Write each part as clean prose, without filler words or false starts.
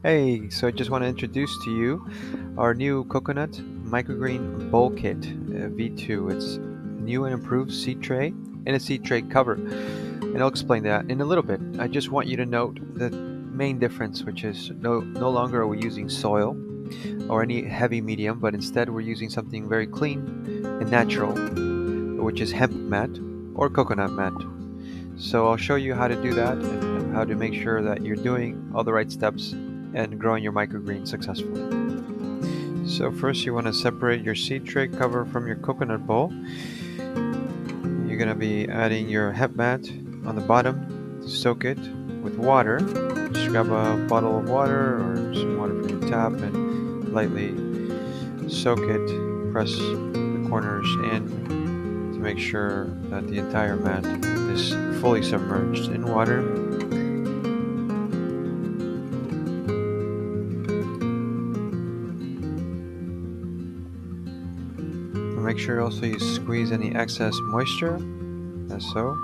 Hey, so I just want to introduce to you our new coconut microgreen bowl kit V2. It's a new and improved seed tray and a seed tray cover, and I'll explain that in a little bit. I just want you to note the main difference, which is no longer are we using soil or any heavy medium, but instead we're using something very clean and natural, which is hemp mat or coconut mat. So I'll show you how to do that and how to make sure that you're doing all the right steps and growing your microgreens successfully. So first you want to separate your seed tray cover from your coconut bowl. You're going to be adding your hemp mat on the bottom to soak it with water. Just grab a bottle of water or some water from your tap and lightly soak it. Press the corners in to make sure that the entire mat is fully submerged in water. Make sure also you squeeze any excess moisture, as so.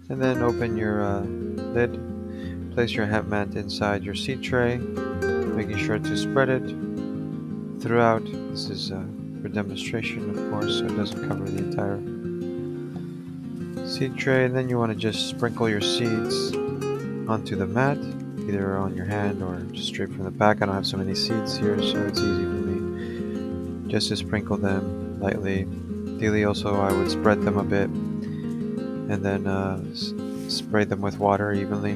And then open your lid, place your hemp mat inside your seed tray, making sure to spread it throughout. This is for demonstration, of course, so it doesn't cover the entire seed tray. And then you want to just sprinkle your seeds onto the mat, either on your hand or just straight from the back. I don't have so many seeds here, so it's easy for me just to sprinkle them lightly. Ideally, also, I would spread them a bit and then spray them with water evenly.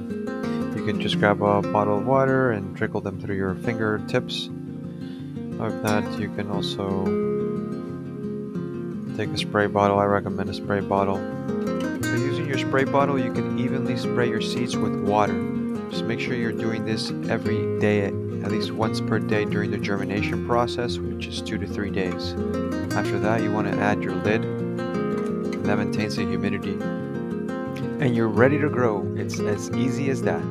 You can just grab a bottle of water and trickle them through your fingertips. If not, you can also take a spray bottle. I recommend a spray bottle. So using your spray bottle, you can evenly spray your seeds with water. Just make sure you're doing this every day, at least once per day during the germination process, which is 2 to 3 days. After that, you want to add your lid, and that maintains the humidity. And you're ready to grow. It's as easy as that.